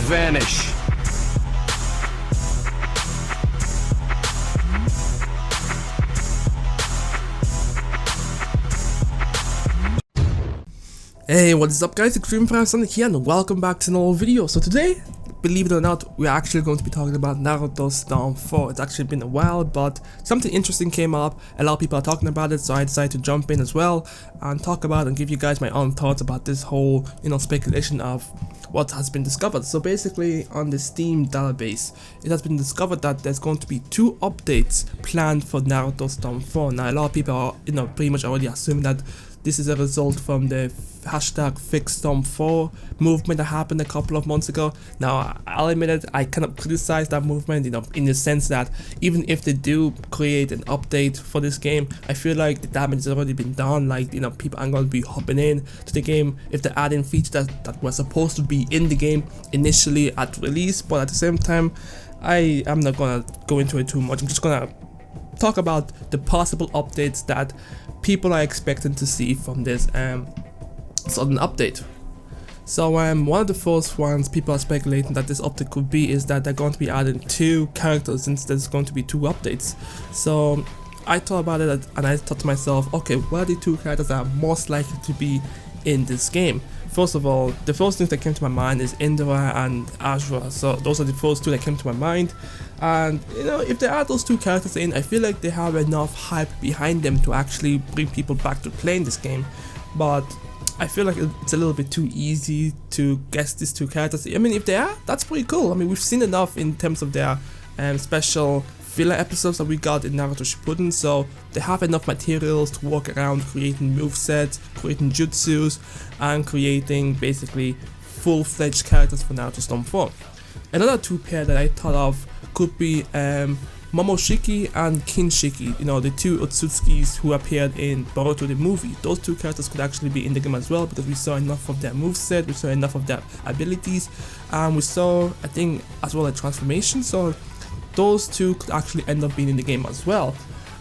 vanish. Hey, what is up guys, Extreme Prime Sonic here and welcome back to another video. So today, believe it or not, we're actually going to be talking about Naruto Storm 4. It's actually been a while, but something interesting came up, a lot of people are talking about it, so I decided to jump in as well and talk about and give you guys my own thoughts about this whole, speculation of what has been discovered. So basically, on the Steam database, it has been discovered that there's going to be 2 updates planned for Naruto Storm 4. Now, a lot of people are, pretty much already assuming that this is a result from the hashtag Fix Storm 4 movement that happened a couple of months ago. Now, I'll admit it, I cannot criticize that movement, in the sense that even if they do create an update for this game, I feel like the damage has already been done. Like, people aren't going to be hopping in to the game if they're adding features that were supposed to be in the game initially at release. But at the same time, I am not going to go into it too much. I'm just going to talk about the possible updates that people are expecting to see from this sudden update. So one of the first ones people are speculating that this update could be is that they're going to be adding 2 characters since there's going to be 2 updates. So I thought about it and I thought to myself, okay, what are the 2 characters that are most likely to be in this game? First of all, the first thing that came to my mind is Indra and Ashura. So those are the first 2 that came to my mind. And if they add those 2 characters in, I feel like they have enough hype behind them to actually bring people back to playing this game. But I feel like it's a little bit too easy to guess these 2 characters. I mean, if they are, that's pretty cool. I mean, we've seen enough in terms of their special filler episodes that we got in Naruto Shippuden, so they have enough materials to walk around creating movesets, creating jutsus, and creating basically full-fledged characters for Naruto Storm 4. Another 2 pair that I thought of could be Momoshiki and Kinshiki, the 2 Otsutskis who appeared in Naruto the movie. Those 2 characters could actually be in the game as well because we saw enough of their moveset, we saw enough of their abilities, and we saw, I think, as well a transformation. So those 2 could actually end up being in the game as well.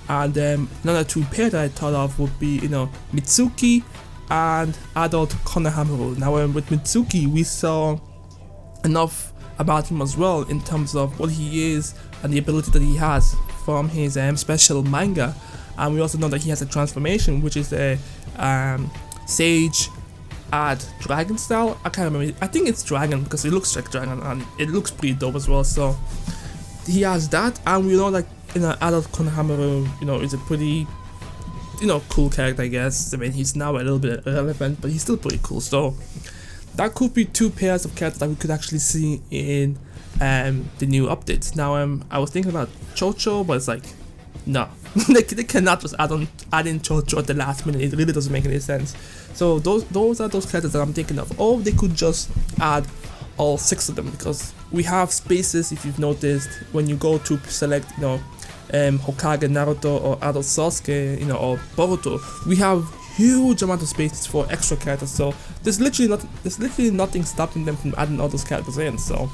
And another 2 pair that I thought of would be, Mitsuki and adult Konohamaru. Now with Mitsuki, we saw enough about him as well in terms of what he is and the ability that he has from his special manga. And we also know that he has a transformation, which is a Sage add dragon style. I can't remember, I think it's dragon because it looks like dragon and it looks pretty dope as well. So he has that, and we know that adult Konohamaru, is a pretty cool character, I guess. I mean, he's now a little bit irrelevant, but he's still pretty cool. So that could be 2 pairs of characters that we could actually see in the new updates. Now I was thinking about Chocho, but it's like, no, they cannot just add in Chocho at the last minute. It really doesn't make any sense. So those are those characters that I'm thinking of. Or they could just add all 6 of them, because we have spaces, if you've noticed, when you go to select Hokage Naruto or adult Sasuke, or Boruto, we have huge amount of spaces for extra characters. So there's literally nothing stopping them from adding all those characters in. So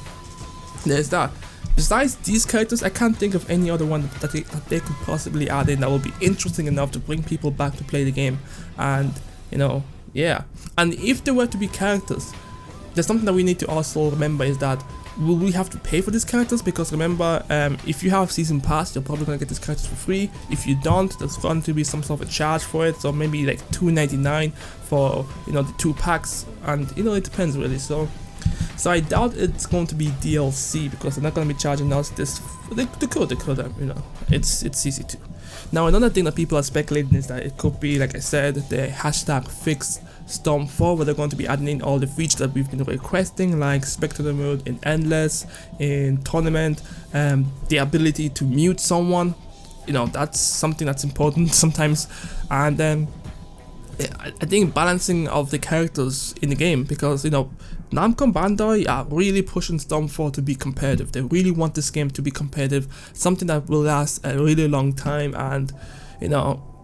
there's that. Besides these characters, I can't think of any other one that they could possibly add in that will be interesting enough to bring people back to play the game. And yeah, and if there were to be characters, there's something that we need to also remember is that will we have to pay for these characters? Because remember, if you have season pass, you're probably gonna get these characters for free. If you don't, there's going to be some sort of a charge for it, so maybe like $2.99 for the 2 packs, and it depends really. So I doubt it's going to be DLC because they're not going to be charging us this. They could, it's CC2. Now another thing that people are speculating is that it could be, like I said, the hashtag Fix Storm 4, where they're going to be adding in all the features that we've been requesting, like spectator mode in Endless, in Tournament, the ability to mute someone. That's something that's important sometimes. And I think balancing of the characters in the game, because Namco Bandai are really pushing Storm 4 to be competitive. They really want this game to be competitive, something that will last a really long time. And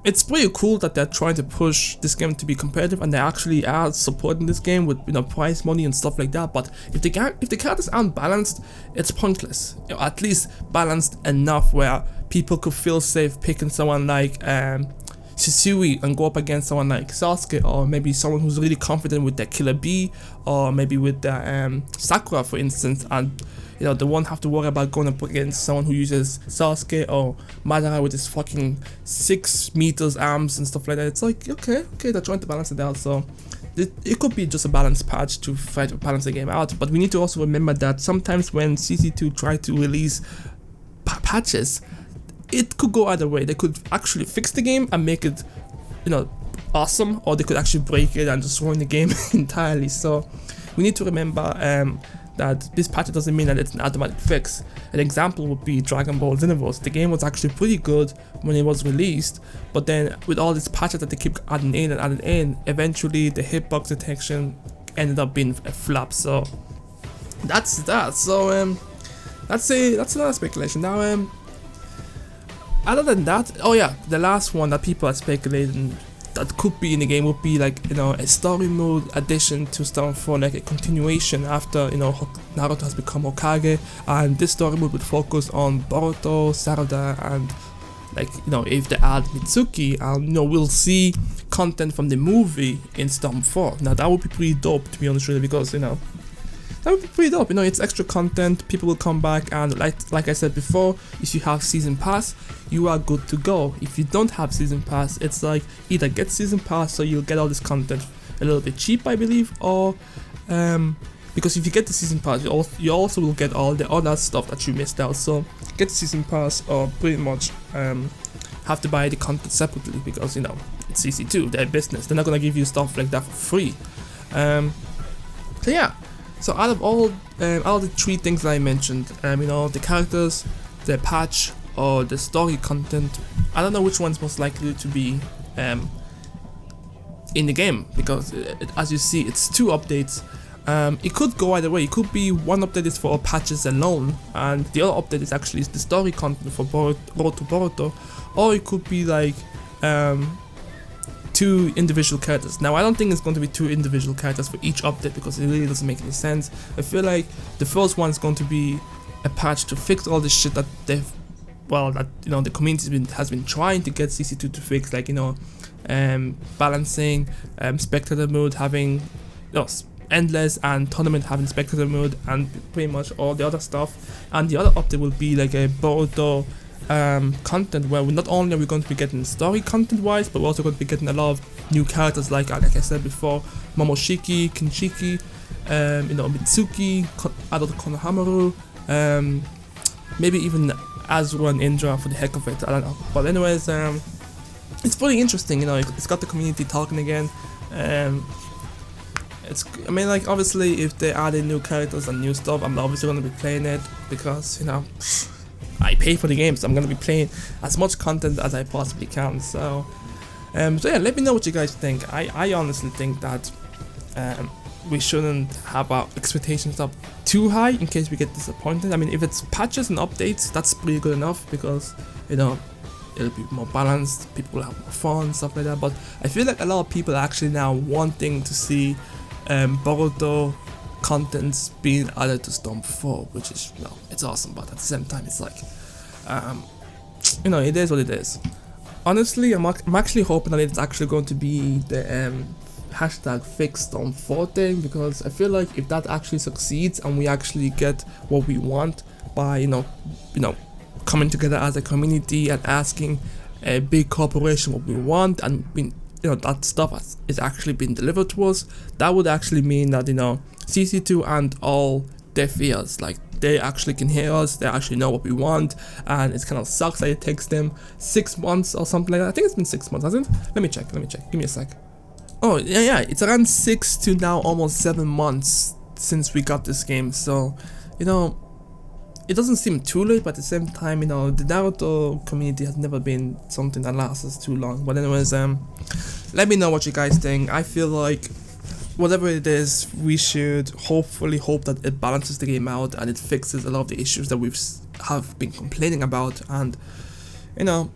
it's pretty cool that they're trying to push this game to be competitive, and they actually are supporting this game with prize money and stuff like that. But if the characters aren't balanced, it's pointless. At least balanced enough where people could feel safe picking someone like Shisui and go up against someone like Sasuke, or maybe someone who's really confident with their Killer Bee, or maybe with the Sakura, for instance, and you know, they won't have to worry about going up against someone who uses Sasuke or Madara with his fucking 6 meters arms and stuff like that. It's like, okay, they're trying to balance it out, so it could be just a balanced patch to try to balance the game out. But we need to also remember that sometimes when CC2 try to release patches, it could go either way. They could actually fix the game and make it, you know, awesome, or they could actually break it and just ruin the game entirely. So we need to remember that this patch doesn't mean that it's an automatic fix. An example would be Dragon Ball Xenoverse. The game was actually pretty good when it was released, but then with all these patches that they keep adding in, eventually the hitbox detection ended up being a flop. So that's that. So that's another speculation. Now other than that, oh yeah, the last one that people are speculating that could be in the game would be like, you know, a story mode addition to Storm 4, like a continuation after, you know, Naruto has become Hokage, and this story mode would focus on Boruto, Sarada, and like, you know, if they add Mitsuki, and you know, we'll see content from the movie in Storm 4. Now that would be pretty dope, to be honest, really, because, you know, that would be pretty dope. You know, it's extra content, people will come back, and like I said before, if you have Season Pass, you are good to go. If you don't have Season Pass, it's like either get Season Pass or you'll get all this content a little bit cheap, I believe, or because if you get the Season Pass, you also will get all the other stuff that you missed out. So get the Season Pass, or pretty much have to buy the content separately, because, you know, it's CC2, their business. They're not gonna give you stuff like that for free. So yeah. So out of all the 3 things that I mentioned, you know, the characters, the patch, or the story content, I don't know which one's most likely to be in the game, because as you see, it's 2 updates. It could go either way. It could be one update is for patches alone, and the other update is actually the story content for Boruto, or it could be like 2 individual characters. Now I don't think it's going to be 2 individual characters for each update, because it really doesn't make any sense. I feel like the first one is going to be a patch to fix all the shit that that you know, the community has been trying to get CC2 to fix, like, you know, balancing spectator mode, having, you know, endless, and tournament having spectator mode, and pretty much all the other stuff. And the other update will be like a Boruto content, where not only are we going to be getting story content wise, but we're also going to be getting a lot of new characters, like I said before, Momoshiki, Kinshiki, you know, Mitsuki, Adult Konohamaru, maybe even Azura and Indra for the heck of it, I don't know. But anyways, it's pretty interesting, you know, it's got the community talking again. I mean, like, obviously if they added new characters and new stuff, I'm obviously going to be playing it, because, you know, I pay for the game, so I'm going to be playing as much content as I possibly can. So yeah, let me know what you guys think. I honestly think that we shouldn't have our expectations up too high in case we get disappointed. I mean, if it's patches and updates, that's pretty good enough, because, you know, it'll be more balanced, people will have more fun, stuff like that. But I feel like a lot of people are actually now wanting to see Boruto contents being added to Storm 4, which is, you know, it's awesome, but at the same time, it's like, you know, it is what it is. Honestly, I'm actually hoping that it's actually going to be the hashtag fix Storm 4 thing, because I feel like if that actually succeeds and we actually get what we want by, you know, coming together as a community and asking a big corporation what we want, and being, you know, that stuff is actually being delivered to us, that would actually mean that, you know, CC2 and all deaf ears, like, they actually can hear us, they actually know what we want. And it kind of sucks that it takes them 6 months or something like that. I think it's been 6 months, hasn't it? Let me check, give me a sec. Oh yeah, it's around 6 to now almost 7 months since we got this game. So, you know, it doesn't seem too late, but at the same time, you know, the Naruto community has never been something that lasts us too long. But anyways, let me know what you guys think. I feel like whatever it is, we should hopefully hope that it balances the game out and it fixes a lot of the issues that have been complaining about. And, you know,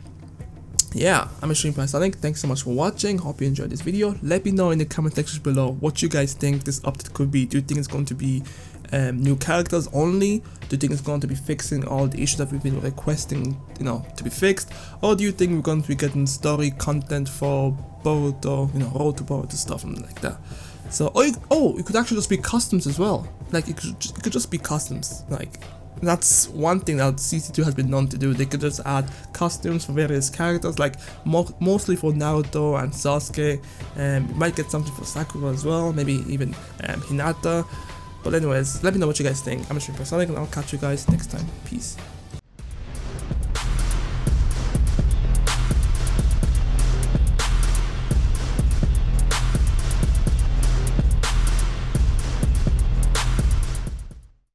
yeah, I'm a Stream Sonic. Thanks so much for watching. Hope you enjoyed this video. Let me know in the comment section below what you guys think this update could be. Do you think it's going to be new characters only? Do you think it's going to be fixing all the issues that we've been requesting, you know, to be fixed? Or do you think we're going to be getting story content for Boruto, you know, Road to Boruto stuff and like that? So, it could actually just be customs as well. Like, it could just be customs. Like, that's one thing that CC2 has been known to do. They could just add costumes for various characters, like mostly for Naruto and Sasuke. You might get something for Sakura as well, maybe even Hinata. But anyways, let me know what you guys think. I'm Sonic, and I'll catch you guys next time. Peace.